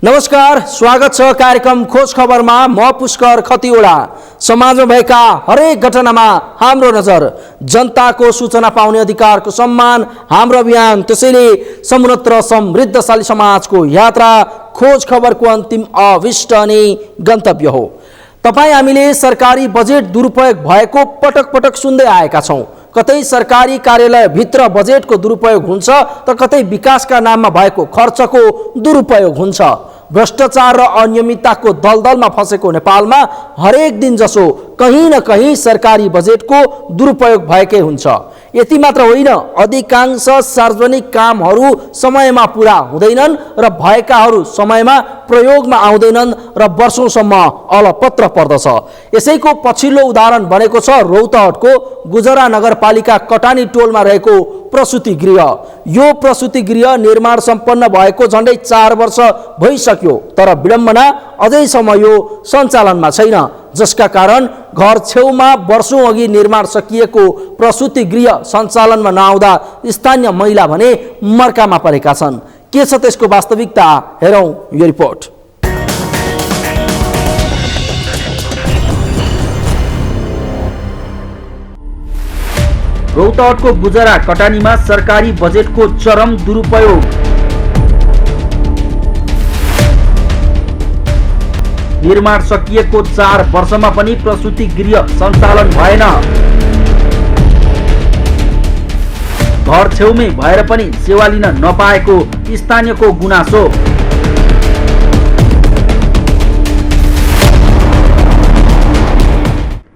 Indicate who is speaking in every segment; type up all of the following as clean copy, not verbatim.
Speaker 1: नमस्कार, स्वागत छ कार्यक्रम खोज खबरमा। म पुष्कर खतिवडा। समाजमा भएका हरेक घटनामा हाम्रो नजर। जनताको सूचना पाउने अधिकारको सम्मान हाम्रो अभियान। त्यसैले समुन्नत र समृद्धशाली समाजको यात्रा खोज खबरको अन्तिम अभिष्ट अनि गन्तव्य हो। तपाईँ हामीले सरकारी बजेट दुरुपयोग भएको पटक पटक सुन्दै आएका छौँ। कतै सरकारी कार्यालय भित्र बजेटको दुरुपयोग हुन्छ त कतै विकासका नाममा भएको खर्चको दुरुपयोग हुन्छ। भ्रष्टाचार र अनियमितताको दलदलमा फसेको नेपालमा हरेक दिन जसो कहीँ न कहीँ सरकारी बजेटको दुरुपयोग भएकै हुन्छ। यति मात्र होइन, अधिकांश सार्वजनिक कामहरू समयमा पुरा हुँदैनन् र भएकाहरू समयमा प्रयोगमा आउँदैनन् र वर्षौंसम्म अलपत्र पर्दछ। यसैको पछिल्लो उदाहरण बनेको छ रौतहटको गुजरा नगरपालिका कटानी टोलमा रहेको प्रसूति गृह। यो प्रसूति गृह निर्माण सम्पन्न भएको झन्डै 4 वर्ष भइसक्यो, तर विडम्बना अझैसम्म यो सञ्चालनमा छैन, जसका कारण घर छेउमा वर्षौं अघि निर्माण सकिएको प्रसूति गृह सञ्चालनमा नआउँदा स्थानीय महिला भने मर्कामा परेका छन्। के छ त्यसको वास्तविकता, हेरौँ यो रिपोर्ट। रौतहटको गुजरा कटानीमा सरकारी बजेटको चरम दुरुपयोग। निर्माण सकिएको 4 वर्षमा पनि प्रसूति गृह सञ्चालन भएन। घर छेउमै भएर पनि सेवा लिन नपाएको स्थानीयको गुनासो।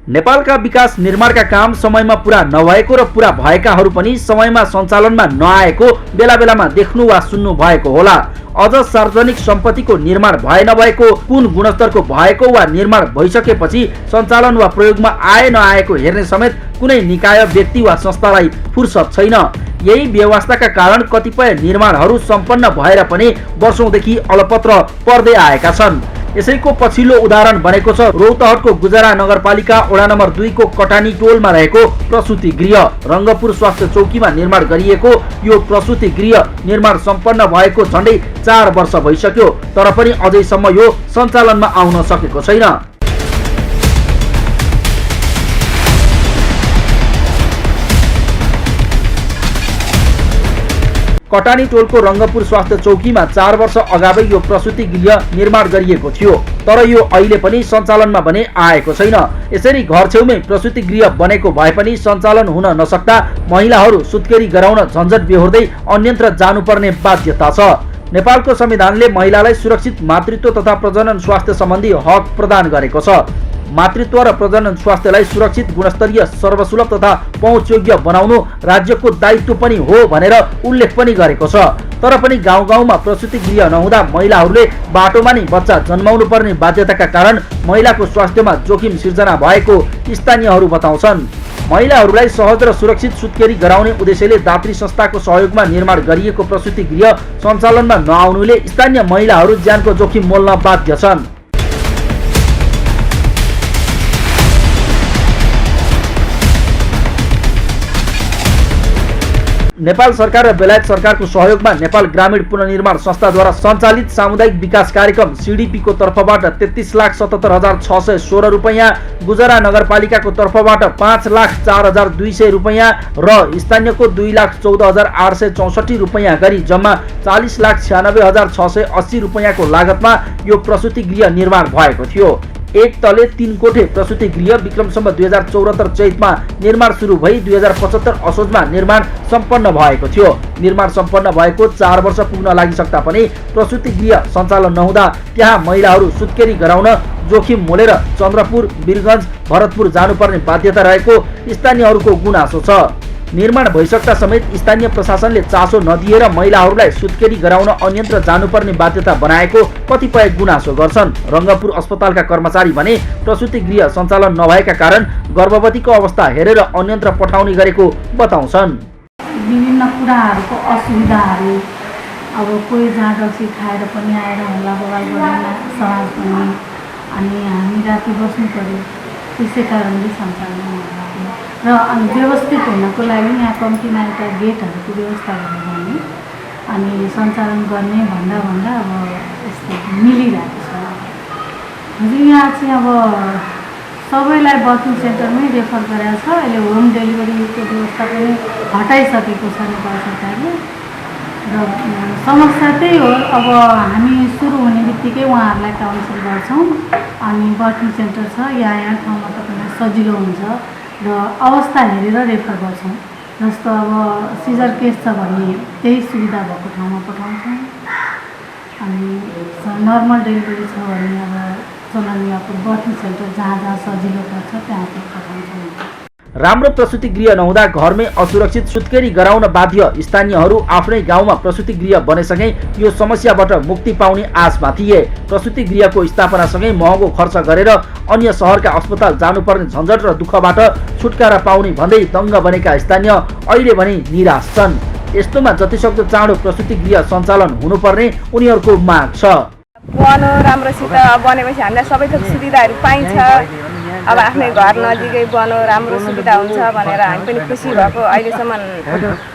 Speaker 1: नेपालका विकास निर्माणका काम समयमा पूरा नभएको र पूरा भएकाहरू पनि समयमा सञ्चालनमा नआएको बेला बेलामा देख्नु वा सुन्नु भएको होला। अझ सार्वजनिक सम्पत्तिको निर्माण भए नभएको, कुन गुणस्तरको भएको वा निर्माण भइसकेपछि सञ्चालन वा प्रयोगमा आए नआएको हेर्ने समेत कुनै निकाय, व्यक्ति वा संस्थालाई फुर्सद छैन। यही व्यवस्थाका कारण कतिपय निर्माणहरू सम्पन्न भएर पनि वर्षौंदेखि अलपत्र पर्दै आएका छन्। यसैको पछिल्लो उदाहरण बनेको छ रौतहटको गुजरा नगरपालिका वडा नम्बर 2 को कटानी टोलमा रहेको प्रसूति गृह। रङ्गपुर स्वास्थ्य चौकीमा निर्माण गरिएको यो प्रसूति गृह निर्माण सम्पन्न भएको झन्डै 4 वर्ष भइसक्यो, तर पनि अझैसम्म यो सञ्चालनमा आउन सकेको छैन। कटानी टोलको रङ्गपुर स्वास्थ्य चौकीमा 4 वर्ष अगावै यो प्रसूति गृह निर्माण गरिएको थियो, तर यो अहिले पनि सञ्चालनमा भने आएको छैन। यसरी घर छेउमै प्रसूति गृह बनेको भए पनि सञ्चालन हुन नसक्दा महिलाहरू सुत्केरी गराउन झन्झट बेहोर्दै अन्यत्र जानुपर्ने बाध्यता छ। नेपालको संविधानले महिलालाई सुरक्षित मातृत्व तथा प्रजनन स्वास्थ्य सम्बन्धी हक प्रदान गरेको छ। मातृत्व र प्रजनन स्वास्थ्यलाई सुरक्षित, गुणस्तरीय, सर्वसुलभ तथा पहुँचयोग्य बनाउनु राज्यको दायित्व पनि हो भनेर उल्लेख पनि गरेको छ। तर पनि गाउँ गाउँमा प्रसूति गृह नहुँदा महिलाहरूले बाटोमा नै बच्चा जन्माउनु पर्ने बाध्यताका कारण महिलाको स्वास्थ्यमा जोखिम सिर्जना भएको स्थानीयहरू बताउँछन्। महिलाहरूलाई सहज र सुरक्षित सुत्केरी गराउने उद्देश्यले दात्री संस्थाको सहयोगमा निर्माण गरिएको प्रसूति गृह सञ्चालनमा नआउनुले स्थानीय महिलाहरू ज्यानको जोखिम मोल्न बाध्य छन्। नेपाल सरकार र बेलायत सरकारको सहयोगमा नेपाल ग्रामीण पुनर्निर्माण संस्थाद्वारा सञ्चालित सामुदायिक विकास कार्यक्रम CDP को तर्फबाट 33,77,616 रुपैयाँ, गुजरा नगरपालिकाको तर्फबाट 5,04,200 रुपैयाँ र स्थानीयको 2,14,864 रुपैयाँ गरी जम्मा 40,96,680 रुपैयाँको लागतमा यो प्रसूति गृह निर्माण भएको थियो। एक तले 3 कोठे प्रसूति गृह विक्रमसम्म 2074 चैतमा निर्माण सुरु भई 2075 असोजमा निर्माण सम्पन्न भएको थियो। निर्माण सम्पन्न भएको 4 वर्ष पुग्न लागिसक्दा पनि प्रसूति गृह सञ्चालन नहुँदा त्यहाँ महिलाहरू सुत्केरी गराउन जोखिम मोलेर चन्द्रपुर, वीरगञ्ज, भरतपुर जानुपर्ने बाध्यता रहेको स्थानीयहरूको गुनासो छ। निर्माण भइसक्दा समेत स्थानीय प्रशासनले चासो नदिएर महिलाहरूलाई सुत्केरी गराउन अन्यत्र जानुपर्ने बाध्यता बनाएको कतिपय गुनासो गर्छन्। रङ्गपुर अस्पतालका कर्मचारी भने प्रसूति गृह सञ्चालन नभएका कारण गर्भवतीको अवस्था हेरेर अन्यत्र पठाउने गरेको बताउँछन्।
Speaker 2: विभिन्न कुराहरूको असुविधाहरू, अब कोही जहाँ रक्सी खाएर पनि आएर हल्ला बवाल गर्न समाज पनि, अनि हामी राति बस्नु पर्यो, त्यसै कारणले सञ्चालन हुँदैन। र व्यवस्थित हुनको लागि यहाँ कम्तीमा एउटा गेटहरूको व्यवस्था गरेर अनि सञ्चालन गर्ने भन्दा भन्दा अब यस्तो मिलिरहेको छ। हजुर यहाँ चाहिँ अब सबैलाई बर्थिङ सेन्टरमै रेफर गरेको छ। अहिले होम डेलिभरीको व्यवस्था पनि हटाइसकेको छ नेपाल सरकारले र समस्या त्यही हो। अब हामी सुरु हुने बित्तिकै उहाँहरूलाई काउन्सिल गर्छौँ अनि बर्थिङ सेन्टर छ यहाँ ठाउँमा तपाईँलाई सजिलो हुन्छ र अवस्था हेरेर रेफर गर्छौँ। जस्तो अब सिजर केस छ भने त्यही सुविधा भएको ठाउँमा पठाउँछौँ अनि नर्मल डेलिभरी छ भने अब चलनियापुर बर्थिङ सेन्टर जहाँ जहाँ सजिलो पर्छ त्यहाँ पठाउँछौँ।
Speaker 1: राम्रो प्रसुति गृह नहुँदा घरमै असुरक्षित सुत्केरी गराउन बाध्य स्थानीयहरू आफ्नै गाउँमा प्रसुति गृह बनेसँगै यो समस्याबाट मुक्ति पाउने आशमा थिए। प्रसुति गृहको स्थापनासँगै महँगो खर्च गरेर अन्य सहरका अस्पताल जानुपर्ने झन्झट र दुःखबाट छुटकारा पाउने भन्दै दङ्ग बनेका स्थानीय अहिले भने निराश छन्। यस्तोमा जतिसक्दो चाँडो प्रसुति गृह सञ्चालन हुनुपर्ने उनीहरूको माग छ।
Speaker 3: बनो राम्रोसित बनेपछि हामीलाई सबै थोक सुविधाहरू पाइन्छ। अब आफ्नै घर नजिकै बनो राम्रो सुविधा हुन्छ भनेर हामी पनि खुसी भएको। अहिलेसम्म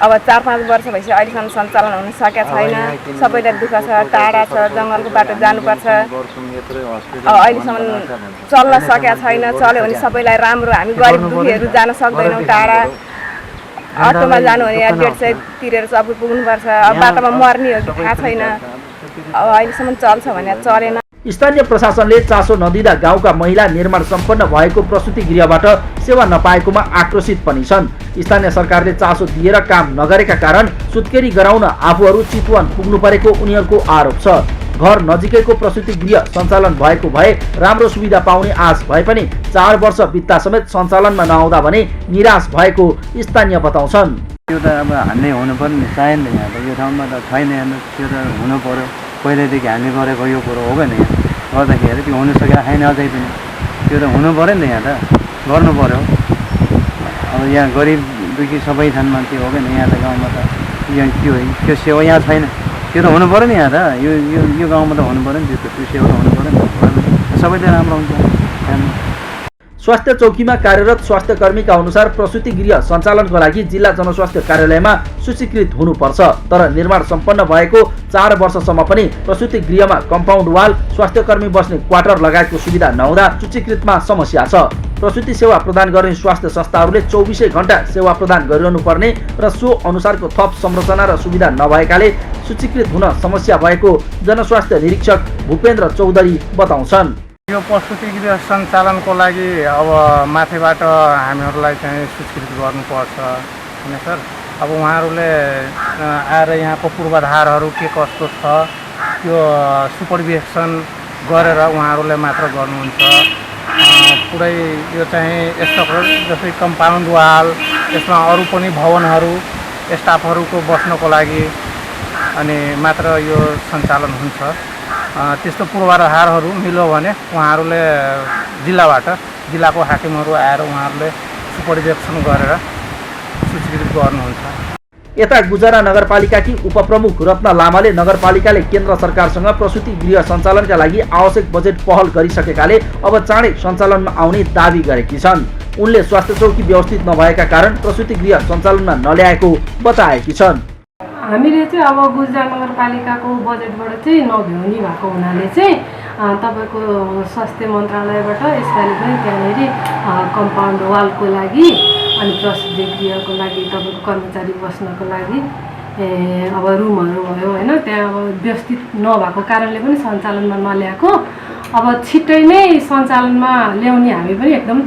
Speaker 3: अब 4-5 वर्ष भएपछि अहिलेसम्म सञ्चालन हुन सकेको छैन। सबैलाई दुःख छ, टाढा छ, जङ्गलको बाटो जानुपर्छ। अब अहिलेसम्म चल्न सकेको छैन। चल्यो भने सबैलाई राम्रो। हामी गरिब दुखीहरू जान सक्दैनौँ टाढा। अटोमा जानु भने 150 तिरेर सबै पुग्नुपर्छ। अब बाटोमा मर्ने हो कि थाहा छैन। अब अहिलेसम्म चल्छ भने चलेन।
Speaker 1: स्थानीय प्रशासनले चासो नदिँदा गाउँका महिला निर्माण सम्पन्न भएको प्रसुति गृहबाट सेवा नपाएकोमा आक्रोशित पनि छन्। स्थानीय सरकारले चासो दिएर काम नगरेका कारण सुत्केरी गराउन आफूहरू चितवन पुग्नु परेको उनीहरूको आरोप छ। घर नजिकैको प्रसुति गृह सञ्चालन भएको भए राम्रो सुविधा पाउने आश भए पनि 4 वर्ष बित्दा समेत सञ्चालनमा नआउँदा भने निराश भएको स्थानीय बताउँछन्।
Speaker 4: यो त अब हान्ने हुनुपर्ने सायद यहाँ त यो ठाउँमा त छैन। त्यो त हुनु पर्यो, पहिल्यैदेखि हामी गरेको यो कुरो हो भने गर्दाखेरि त्यो हुनु सकेको छैन अझै पनि। त्यो त हुनु पऱ्यो नि त, यहाँ त गर्नु पऱ्यो। अब यहाँ गरिब दुखी सबै छन् मान्छे हो भने यहाँ त गाउँमा त यहाँ के हो त्यो सेवा यहाँ छैन। त्यो त हुनु पऱ्यो नि यहाँ त। यो गाउँमा त हुनु पऱ्यो नि त्यो सेवा त हुनु पऱ्यो नि। सबैले राम्रो हुन्छ।
Speaker 1: स्वास्थ्य चौकीमा कार्यरत स्वास्थ्य कर्मीका अनुसार प्रसुति गृह सञ्चालनको लागि जिल्ला जनस्वास्थ्य कार्यालयमा सूचीकृत हुनुपर्छ। तर निर्माण सम्पन्न भएको 4 वर्षसम्म पनि प्रसुति गृहमा कम्पाउन्ड वाल, स्वास्थ्य कर्मी बस्ने क्वार्टर लगायतको सुविधा नहुँदा सूचीकृतमा समस्या छ। प्रसुति सेवा प्रदान गर्ने स्वास्थ्य संस्थाहरूले 24 घण्टा सेवा प्रदान गरिरहनु पर्ने र सो अनुसारको थप संरचना र सुविधा नभएकाले सूचीकृत हुन समस्या भएको जनस्वास्थ्य निरीक्षक भूपेन्द्र चौधरी बताउँछन्।
Speaker 5: यो प्रसुति गृह सञ्चालनको लागि अब माथिबाट हामीहरूलाई चाहिँ सूचीकृत गर्नुपर्छ होइन सर। अब उहाँहरूले आएर यहाँको पूर्वाधारहरू के कस्तो छ त्यो सुपरभिजन गरेर उहाँहरूले मात्र गर्नुहुन्छ। पुरै यो चाहिँ यस्तो जस्तै कम्पाउन्ड वाल, यसमा अरू पनि भवनहरू स्टाफहरूको बस्नको लागि अनि मात्र यो सञ्चालन हुन्छ। त्यस्तो पूर्वाधारहरू मिल्यो भने उहाँहरूले जिल्लाको हाकिमहरू आएर उहाँहरूले सुपरभिजन गरेर सूचीकृत गर्नुहुन्छ।
Speaker 1: यता गुजरा नगरपालिकाकी उपप्रमुख रत्न लामाले नगरपालिकाले केन्द्र सरकारसँग प्रसुति गृह सञ्चालनका लागि आवश्यक बजेट पहल गरिसकेकाले अब चाँडै सञ्चालनमा आउने दावी गरेकी छन्। उनले स्वास्थ्य चौकी व्यवस्थित नभएका कारण प्रसुति गृह सञ्चालनमा नल्याएको बताएकी छन्।
Speaker 6: हामीले चाहिँ अब गुजरा नगरपालिकाको बजेटबाट चाहिँ नभ्याउने भएको हुनाले चाहिँ तपाईँको स्वास्थ्य मन्त्रालयबाट यसपालि पनि त्यहाँनिर कम्पाउन्ड वालको लागि अनि प्रसुति गृहको लागि तपाईँको कर्मचारी बस्नको लागि अब रुमहरू भयो होइन, त्यहाँ अब व्यवस्थित नभएको कारणले पनि सञ्चालनमा नल्याएको। अब छिट्टै नै सञ्चालनमा ल्याउने हामी पनि एकदम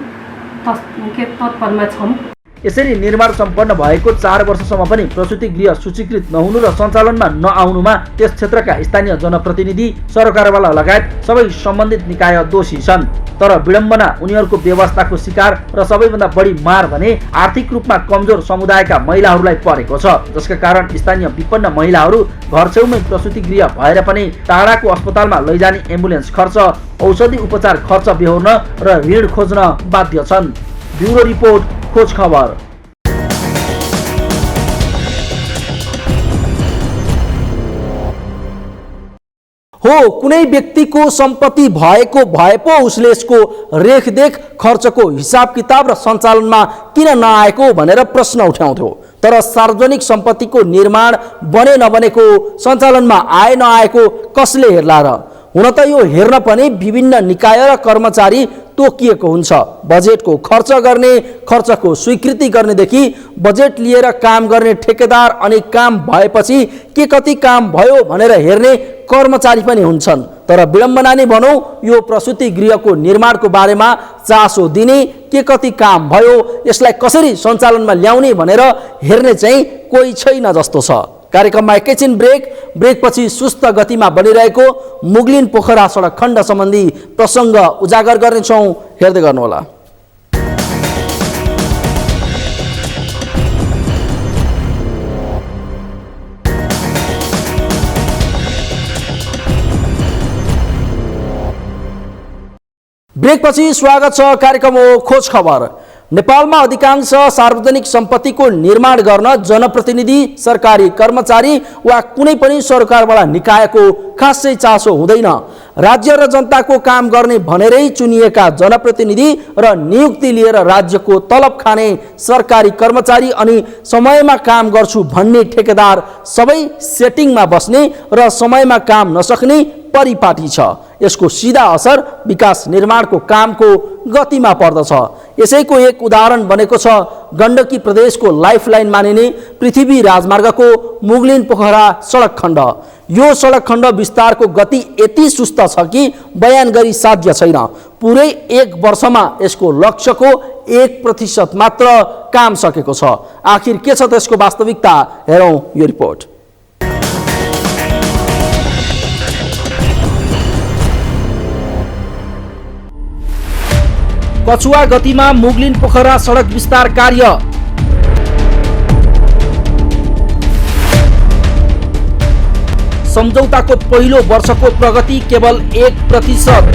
Speaker 6: तत्परमा छौँ।
Speaker 1: यसरी निर्माण सम्पन्न भएको 4 वर्षसम्म पनि प्रसुति गृह सूचीकृत नहुनु र सञ्चालनमा नआउनुमा त्यस क्षेत्रका स्थानीय जनप्रतिनिधि, सरकारवाला लगायत सबै सम्बन्धित निकाय दोषी छन्। तर विडम्बना उनीहरूको व्यवस्थाको शिकार र सबैभन्दा बढी मार भने आर्थिक रूपमा कमजोर समुदायका महिलाहरूलाई परेको छ, जसका कारण स्थानीय विपन्न महिलाहरू घर छेउमै प्रसुति गृह भएर पनि टाढाको अस्पतालमा लैजाने एम्बुलेन्स खर्च, औषधि उपचार खर्च बेहोर्न र ऋण खोज्न बाध्य छन्। ब्युरो रिपोर्ट, खोज खबर। हो कुनै व्यक्तिको सम्पत्ति भएको भए पो उसले यसको रेखदेख, खर्चको हिसाब किताब र सञ्चालनमा किन नआएको भनेर प्रश्न उठाउँथ्यो। तर सार्वजनिक सम्पत्तिको निर्माण बने नबनेको सञ्चालनमा आए नआएको कसले हेर्ला र? हुन त यो हेर्न पनि विभिन्न निकाय र कर्मचारी तोकिएको हुन्छ। बजेटको खर्च गर्ने, खर्चको स्वीकृति गर्नेदेखि बजेट लिएर काम गर्ने ठेकेदार अनि काम भएपछि के कति काम भयो भनेर हेर्ने कर्मचारी पनि हुन्छन्। तर विडम्बना नै भनौँ, यो प्रसूति गृहको निर्माणको बारेमा चासो दिने, के कति काम भयो, यसलाई कसरी सञ्चालनमा ल्याउने भनेर हेर्ने चाहिँ कोही छैन जस्तो छ। कार्यक्रममा एकैछिन ब्रेकपछि सुस्त गतिमा बनिरहेको मुगलिन पोखरा सडक खण्ड सम्बन्धी प्रसङ्ग उजागर गर्नेछौँ, हेर्दै गर्नुहोला। ब्रेकपछि स्वागत छ। कार्यक्रम हो खोज खबर। नेपालमा अधिकांश सार्वजनिक सम्पत्तिको निर्माण गर्न जनप्रतिनिधि, सरकारी कर्मचारी वा कुनै पनि सरकारवाला निकायको खासै चासो हुँदैन। राज्य र जनताको काम गर्ने भनेरै चुनिएका जनप्रतिनिधि र नियुक्ति लिएर राज्यको तलब खाने सरकारी कर्मचारी अनि समयमा काम गर्छु भन्ने ठेकेदार सबै सेटिङमा बस्ने र समयमा काम नसक्ने परिपाटी छ। यसको सिधा असर विकास निर्माणको कामको गतिमा पर्दछ। यसैको एक उदाहरण बनेको छ गण्डकी प्रदेशको लाइफलाइन मानिने पृथ्वी राजमार्गको मुगलिन पोखरा सडक खण्ड। यो सडक खण्ड विस्तारको गति यति सुस्त छ कि बयान गरी साध्य छैन। पुरै 1 वर्षमा यसको लक्ष्यको 1% मात्र काम सकेको छ। आखिर के छ त्यसको वास्तविकता, हेरौँ यो रिपोर्ट। कछुवा गतिमा मुगलिन पोखरा सडक विस्तार कार्य। सम्झौताको पहिलो वर्षको प्रगति केवल 1%।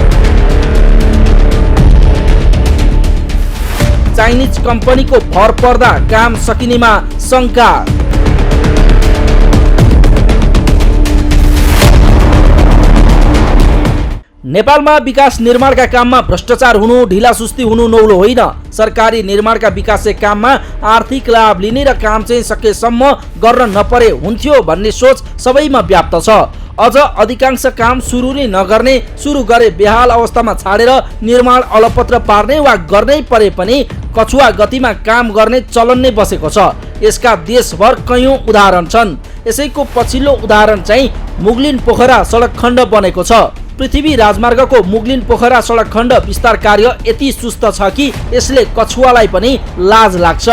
Speaker 1: चाइनिज कम्पनीको भर पर्दा काम सकिनेमा शङ्का। नेपालमा विकास निर्माणका काममा भ्रष्टाचार हुनु, ढिलासुस्ती हुनु नौलो होइन। सरकारी निर्माणका विकासे काममा आर्थिक लाभ लिने र काम चाहिँ सकेसम्म गर्न नपरे हुन्थ्यो भन्ने सोच सबैमा व्याप्त छ। अझ अधिकांश काम सुरु नै नगर्ने, सुरु गरे बेहाल अवस्थामा छाडेर निर्माण अलपत्र पार्ने वा गर्नै परे पनि कछुवा गतिमा काम गर्ने चलन नै बसेको छ। यसका देशभर कयौं उदाहरण छन्। यसैको पछिल्लो उदाहरण चाहिँ मुगलिन पोखरा सडक खण्ड बनेको छ। पृथ्वी राजमार्गको मुगलिन पोखरा सडक खण्ड विस्तार कार्य यति सुस्त छ कि यसले कछुवालाई पनि लाज लाग्छ।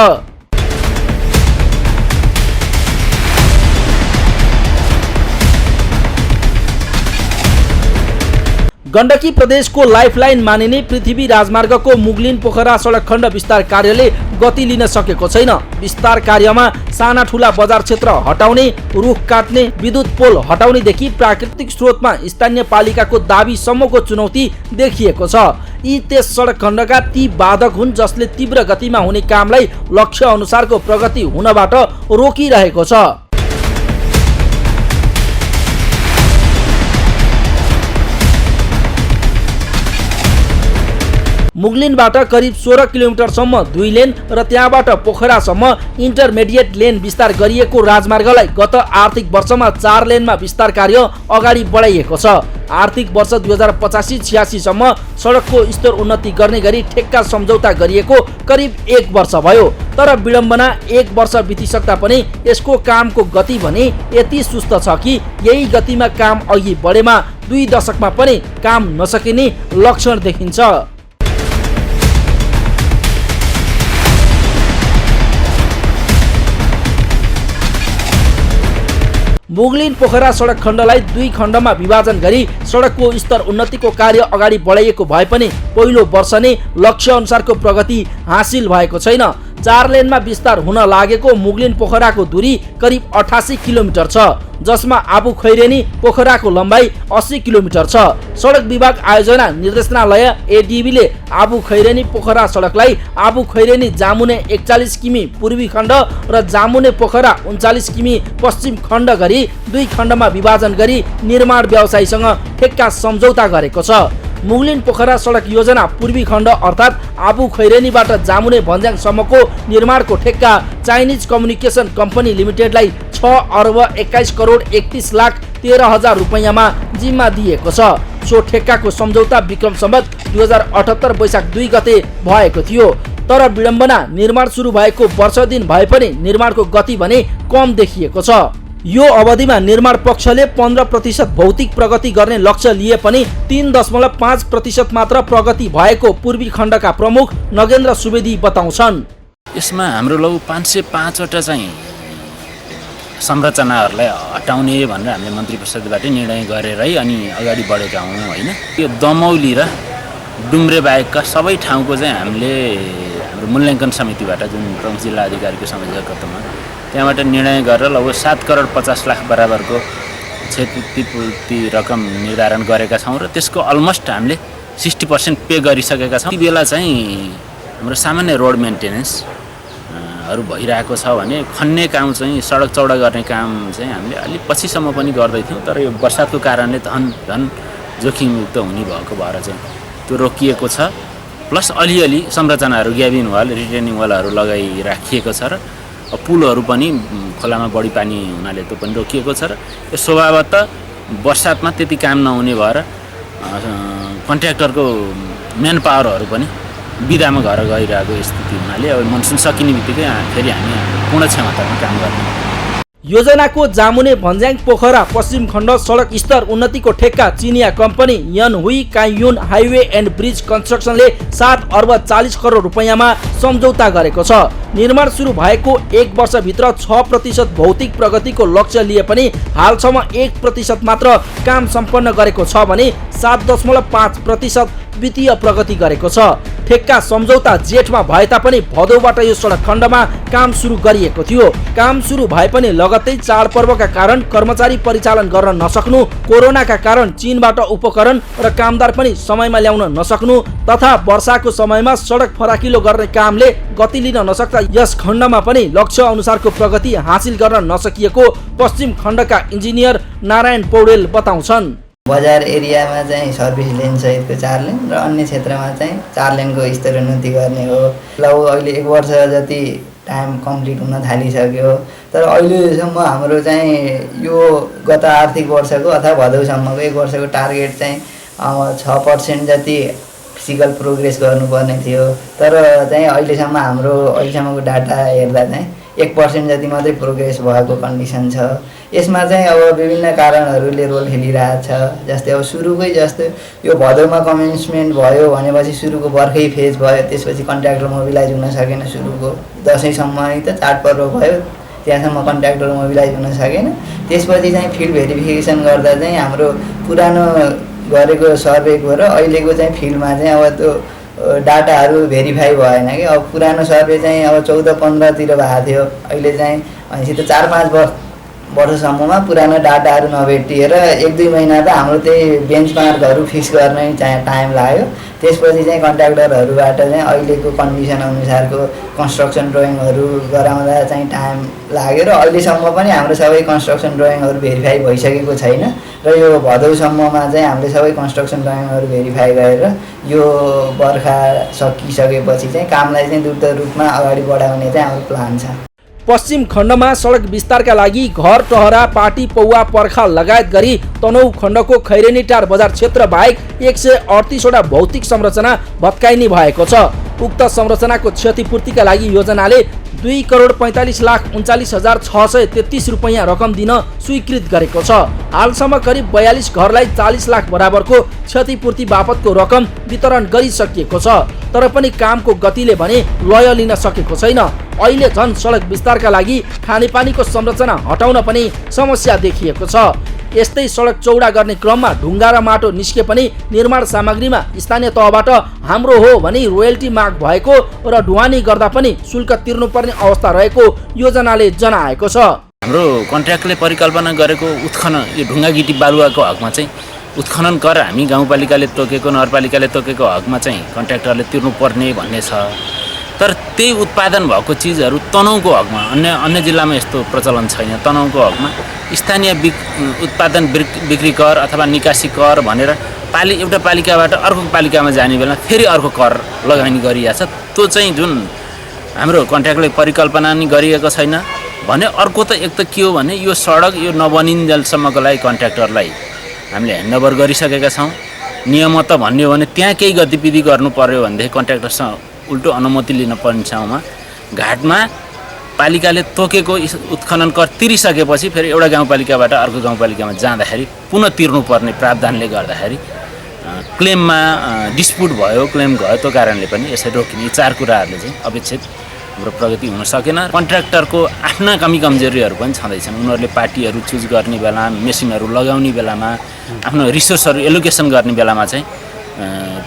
Speaker 1: गण्डकी प्रदेशको लाइफलाइन मानिने पृथ्वी राजमार्गको मुगलिन पोखरा सडक खण्ड विस्तार कार्यले गति लिन सकेको छैन। विस्तार कार्यमा साना ठुला बजार क्षेत्र हटाउने, रुख काट्ने, विद्युत पोल हटाउनेदेखि प्राकृतिक स्रोतमा स्थानीय पालिकाको दाबीसम्मको चुनौती देखिएको छ। यी त्यस सडक खण्डका ती बाधक हुन् जसले तीव्र गतिमा हुने कामलाई लक्ष्य अनुसारको प्रगति हुनबाट रोकिरहेको छ। मुगलिनबाट करिब 16 किलोमिटरसम्म 2 लेन र त्यहाँबाट पोखरासम्म इन्टरमिडिएट लेन विस्तार गरिएको राजमार्गलाई गत आर्थिक वर्षमा 4 लेनमा विस्तार कार्य अगाडि बढाइएको छ। आर्थिक वर्ष 2085-86 सम्म सडकको स्तर उन्नति गर्ने गरी ठेक्का सम्झौता गरिएको करिब 1 वर्ष भयो। तर विडम्बना 1 वर्ष बितिसक्दा पनि यसको कामको गति भने यति सुस्त छ कि यही गतिमा काम अघि बढेमा 2 दशकमा पनि काम नसकिने लक्षण देखिन्छ। मुगलिन पोखरा सडक खण्डलाई 2 खण्डमा विभाजन गरी सडकको स्तर उन्नतिको कार्य अगाडि बढाइएको भए पनि पहिलो वर्ष नै लक्ष्य अनुसारको प्रगति हासिल भएको छैन। 4 लेनमा विस्तार हुन लागेको मुगलिन पोखराको दूरी करिब 88 किलोमिटर छ, जसमा आबु खैरेनी पोखराको लम्बाइ 80 किलोमिटर छ। सडक विभाग आयोजना निर्देशनालय एडीबीले आबु खैरेनी पोखरा सडकलाई आबु खैरेनी जामुने 41 किमी पूर्वी खण्ड र जामुने पोखरा 39 किमी पश्चिम खण्ड गरी 2 खण्डमा विभाजन गरी निर्माण व्यवसायीसँग ठेक्का सम्झौता गरेको छ। मुगलिन पोखरा सडक योजना पूर्वी खण्ड अर्थात् आबु खैरेनीबाट जामुने भन्ज्याङसम्मको निर्माणको ठेक्का चाइनिज कम्युनिकेसन कम्पनी लिमिटेडलाई 6,21,31,13,000 रुपैयाँमा जिम्मा दिएको छ। सो ठेक्काको सम्झौता विक्रम सम्वत 2078 वैशाख 2 गते भएको थियो। तर विडम्बना निर्माण सुरु भएको वर्ष दिन भए पनि निर्माणको गति भने कम देखिएको छ। यो अवधिमा निर्माण पक्षले 15% भौतिक प्रगति गर्ने लक्ष्य लिए पनि 3.5% मात्र प्रगति भएको पूर्वी खण्डका प्रमुख नगेन्द्र सुवेदी बताउँछन्।
Speaker 7: यसमा हाम्रो लौ 505 वटा चाहिँ संरचनाहरूलाई हटाउने भनेर हामीले मन्त्री परिषदबाट निर्णय गरेरै अनि अगाडि बढेका हौँ होइन। यो दमौली र डुम्रे बाहेकका सबै ठाउँको चाहिँ हामीले हाम्रो मूल्याङ्कन समितिबाट जुन प्रमुख जिल्ला अधिकारीको संयोजकत्वमा त्यहाँबाट निर्णय गरेर लगभग 7,50,00,000 बराबरको क्षतिपूर्ति रकम निर्धारण गरेका छौँ र त्यसको अलमोस्ट हामीले 60% पे गरिसकेका छौँ। ती बेला चाहिँ हाम्रो सामान्य रोड मेन्टेनेन्सहरू भइरहेको छ भने खन्ने काम चाहिँ सडक चौडा गर्ने काम चाहिँ हामीले अलिक पछिसम्म पनि गर्दै थियौँ। तर यो बर्सातको कारणले झन् जोखिमयुक्त हुने भएको भएर चाहिँ त्यो रोकिएको छ। प्लस अलिअलि संरचनाहरू ग्याबिन वाल रिटेनिङ वालहरू लगाइराखिएको छ र पुलहरू पनि खोलामा बढी पानी हुनाले त्यो पनि रोकिएको छ र यो स्वभावतः बर्सातमा त्यति काम नहुने भएर कन्ट्र्याक्टरको म्यान पावरहरू पनि बिदामा घर गइरहेको स्थिति हुनाले अब मनसुन सकिने बित्तिकै फेरि हामी पूर्ण क्षमतामा काम गर्ने।
Speaker 1: योजनाको जामुने भन्ज्याङ पोखरा पश्चिम खण्ड सडक स्तर उन्नतिको ठेक्का चिनिया कम्पनी यनहुई काइयुन हाइवे एन्ड ब्रिज कन्स्ट्रक्सनले 7,40,00,000 रुपैयाँमा सम्झौता गरेको छ। निर्माण सुरु भएको 1 वर्षभित्र 6% भौतिक प्रगतिको लक्ष्य लिए पनि हालसम्म 1% मात्र काम सम्पन्न गरेको छ भने 7.5% वित्तीय प्रगति गरेको छ। ठेक्का सम्झौता जेठमा भए तापनि भदौबाट यो सडक खण्डमा काम सुरु गरिएको थियो। काम सुरु भए पनि लगत्तै चाडपर्वका कारण कर्मचारी परिचालन गर्न नसक्नु, कोरोनाका कारण चीनबाट उपकरण र कामदार पनि समयमा ल्याउन नसक्नु तथा वर्षाको समयमा सडक फराकिलो गर्ने कामले गति लिन नसक्दा यस खण्डमा पनि लक्ष्य अनुसारको प्रगति हासिल गर्न नसकिएको पश्चिम खण्डका इन्जिनियर नारायण पौडेल बताउँछन्।
Speaker 8: बजार एरियामा चाहिँ सर्भिस लेन सहितको 4 लेन र अन्य क्षेत्रमा चाहिँ 4 लेनको स्तरोन्नति गर्ने हो। लगभग अहिले 1 वर्ष जति टाइम कम्प्लिट हुन थालिसक्यो। तर अहिलेसम्म हाम्रो चाहिँ यो गत आर्थिक वर्षको अथवा भदौसम्मको 1 वर्षको टार्गेट चाहिँ 6% जति फिजिकल प्रोग्रेस गर्नुपर्ने थियो। तर चाहिँ अहिलेसम्मको डाटा हेर्दा चाहिँ 1% जति मात्रै प्रोग्रेस भएको कन्डिसन छ। यसमा चाहिँ अब विभिन्न कारणहरूले रोल खेलिरहेछ। जस्तै अब सुरुकै जस्तो यो भदौमा कमेन्समेन्ट भयो भनेपछि सुरुको बर्खै फेज भयो, त्यसपछि कन्ट्र्याक्टर मोबिलाइज हुन सकेन। सुरुको दसैँसम्म त चाडपर्व भयो, त्यहाँसम्म कन्ट्र्याक्टर मोबिलाइज हुन सकेन। त्यसपछि चाहिँ फिल्ड भेरिफिकेसन गर्दा चाहिँ हाम्रो पुरानो गरेको सर्वेको र अहिलेको चाहिँ फिल्डमा चाहिँ अब त्यो डाटाहरू भेरिफाई भएन कि। अब पुरानो सर्वे चाहिँ अब 14-15 तिर भएको थियो, अहिले चाहिँ भनेपछि त 4-5 वर्षसम्ममा पुरानो डाटाहरू नभेटिएर 1-2 महिना त हाम्रो त्यही बेन्चमार्कहरू फिक्स गर्नै चाहिँ टाइम लाग्यो। त्यसपछि चाहिँ कन्ट्र्याक्टरहरूबाट चाहिँ अहिलेको कन्डिसन अनुसारको कन्स्ट्रक्सन ड्रइङहरू गराउँदा चाहिँ टाइम लाग्यो र अहिलेसम्म पनि हाम्रो सबै कन्स्ट्रक्सन ड्रइङहरू भेरिफाई भइसकेको छैन र यो भदौसम्ममा चाहिँ हामीले सबै कन्स्ट्रक्सन ड्रइङहरू भेरिफाई गरेर यो बर्खा सकिसकेपछि चाहिँ कामलाई चाहिँ द्रुत रूपमा अगाडि बढाउने चाहिँ हाम्रो प्लान छ।
Speaker 1: पश्चिम खण्डमा सडक विस्तारका लागि घर टहरा पाटी पौवा पर्खाल लगायत गरी तनहु खण्डको खैरेनीटार बजार क्षेत्र बाहेक 138 वटा भौतिक संरचना भत्काइने भएको छ। उक्त संरचनाको क्षतिपूर्तिका लागि योजनाले 2,45,39,633 रुपैयाँ रकम दिन स्वीकृत गरेको छ। हालसम्म करिब 42 घरलाई 40 लाख बराबरको क्षतिपूर्ति बापतको रकम वितरण गरिसकिएको छ। तर पनि कामको गतिले भने लय लिन सकेको छैन। अहिले झन् सडक विस्तारका लागि खानेपानीको संरचना हटाउन पनि समस्या देखिएको छ। यस्तै सडक चौडा गर्ने क्रममा ढुङ्गा र माटो निस्के पनि निर्माण सामग्रीमा स्थानीय तहबाट हाम्रो हो भनी रोयल्टी माग भएको र ढुवानी गर्दा पनि शुल्क तिर्नुपर्ने अवस्था रहेको योजनाले जनाएको छ।
Speaker 7: हाम्रो कन्ट्र्याक्टले परिकल्पना गरेको उत्खनन यो ढुङ्गा गिटी बालुवाको हकमा चाहिँ उत्खनन कर हामी गाउँपालिकाले तोकेको नगरपालिकाले तोकेको हकमा चाहिँ कन्ट्र्याक्टरले तिर्नुपर्ने भन्ने छ। तर त्यही उत्पादन भएको चिजहरू तनहुको हकमा अन्य जिल्लामा यस्तो प्रचलन छैन। तनहुको हकमा स्थानीय उत्पादन बिक्री कर अथवा निकासी कर भनेर एउटा पालिकाबाट अर्को पालिकामा जाने बेला फेरि अर्को कर लगानी गरिएको छ। त्यो चाहिँ जुन हाम्रो कन्ट्र्याक्टले परिकल्पना नि गरिएको छैन भने अर्को त एक त के हो भने यो सडक यो नबनिन्जेलसम्मको लागि कन्ट्र्याक्टरलाई हामीले ह्यान्डओभर गरिसकेका छौँ। नियमत भन्ने हो भने त्यहाँ केही गतिविधि गर्नु पर्यो भनेदेखि कन्ट्र्याक्टरसँग उल्टो अनुमति लिन पर्ने ठाउँमा घाटमा पालिकाले तोकेको उत्खनन कर तिरिसकेपछि फेरि एउटा गाउँपालिकाबाट अर्को गाउँपालिकामा जाँदाखेरि पुनः तिर्नुपर्ने प्रावधानले गर्दाखेरि क्लेममा डिस्प्युट भयो, क्लेम गयो। त्यो कारणले पनि यसरी रोकिने 4 कुराहरूले चाहिँ अपेक्षित हाम्रो प्रगति हुन सकेन। कन्ट्र्याक्टरको आफ्ना कमी कमजोरीहरू पनि छँदैछन्। उनीहरूले पार्टीहरू चुज गर्ने बेला, मेसिनहरू लगाउने बेलामा, आफ्नो रिसोर्सहरू एलोकेसन गर्ने बेलामा चाहिँ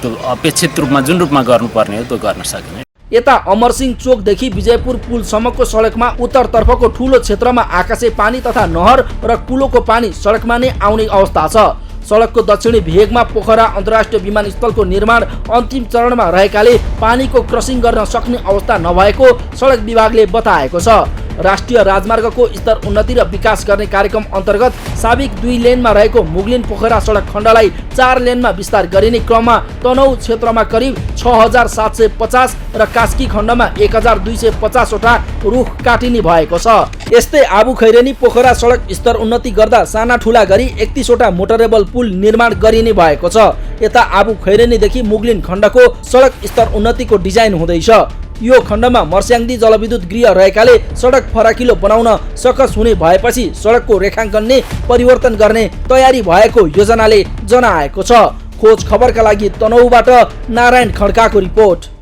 Speaker 7: त्यो अपेक्षित रूपमा जुन रूपमा गर्नुपर्ने हो त्यो गर्न सकेन।
Speaker 1: यता अमरसिंह चोकदेखि विजयपुर पुलसम्मको सडकमा उत्तरतर्फको ठूलो क्षेत्रमा आकाशे पानी तथा नहर र कुलोको पानी सडकमा नै आउने अवस्था छ। सडकको दक्षिणी भेगमा पोखरा अन्तर्राष्ट्रिय विमानस्थलको निर्माण अन्तिम चरणमा रहेकाले पानीको क्रसिङ गर्न सक्ने अवस्था नभएको सडक विभागले बताएको छ। राष्ट्रिय राजमार्गको स्तर उन्नति र विकास गर्ने कार्यक्रम अन्तर्गत साबिक 2 लेनमा रहेको मुगलिन पोखरा सडक खण्डलाई 4 लेनमा विस्तार गरिने क्रममा तनहुँ क्षेत्रमा करिब 6750 र कास्की खण्डमा 1250 वटा रुख काटिने भएको छ। यस्तै आबु खैरेनी पोखरा सडक स्तर उन्नति गर्दा साना ठुला गरी 31 वटा मोटरेबल पुल निर्माण गरिने भएको छ। यता आबु खैरेनीदेखि मुगलिन खण्डको सडक स्तर उन्नतिको डिजाइन हुँदैछ। यो खण्डमा मर्स्याङ्दी जलविद्युत गृह रहेकाले सडक फराकिलो बनाउन सकस हुने भएपछि सडकको रेखाङ्कन नै परिवर्तन गर्ने तयारी भएको योजनाले जनाएको छ। खोज खबरका लागि तनहुँबाट नारायण खड्काको रिपोर्ट।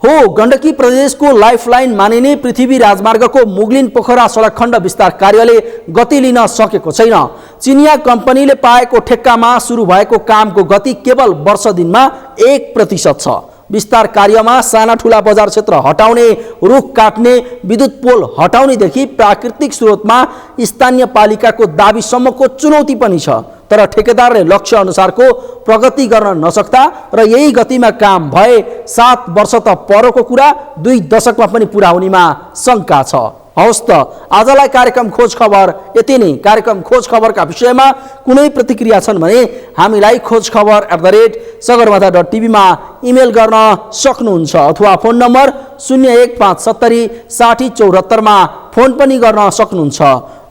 Speaker 1: हो गण्डकी प्रदेशको लाइफलाइन मानिने पृथ्वी राजमार्गको मुगलिन पोखरा सडक खण्ड विस्तार कार्यले गति लिन सकेको छैन। चिनिया कम्पनीले पाएको ठेक्कामा सुरु भएको कामको गति केवल वर्ष दिनमा 1% छ। विस्तार कार्यमा साना ठुला बजार क्षेत्र हटाउने, रुख काट्ने, विद्युत पोल हटाउनेदेखि प्राकृतिक स्रोतमा स्थानीय पालिकाको दाबीसम्मको चुनौती पनि छ। तर ठेकेदारले लक्ष्य अनुसारको प्रगति गर्न नसक्दा र यही गतिमा काम भए 7 वर्ष त परको कुरा 2 दशकमा पनि पुरा हुनेमा शङ्का छ। हवस् त आजलाई कार्यक्रम खोज खबर यति नै। कार्यक्रम खोज खबरका विषयमा कुनै प्रतिक्रिया छन् भने हामीलाई खोजखबर@sagarmatha.tv मा इमेल गर्न सक्नुहुन्छ अथवा फोन नम्बर 01570 60 74 मा फोन पनि गर्न सक्नुहुन्छ।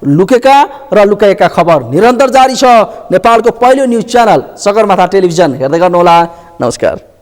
Speaker 1: लुकेका र लुकाएका खबर निरन्तर जारी छ। नेपालको पहिलो न्युज च्यानल सगरमाथा टेलिभिजन हेर्दै गर्नुहोला। नमस्कार।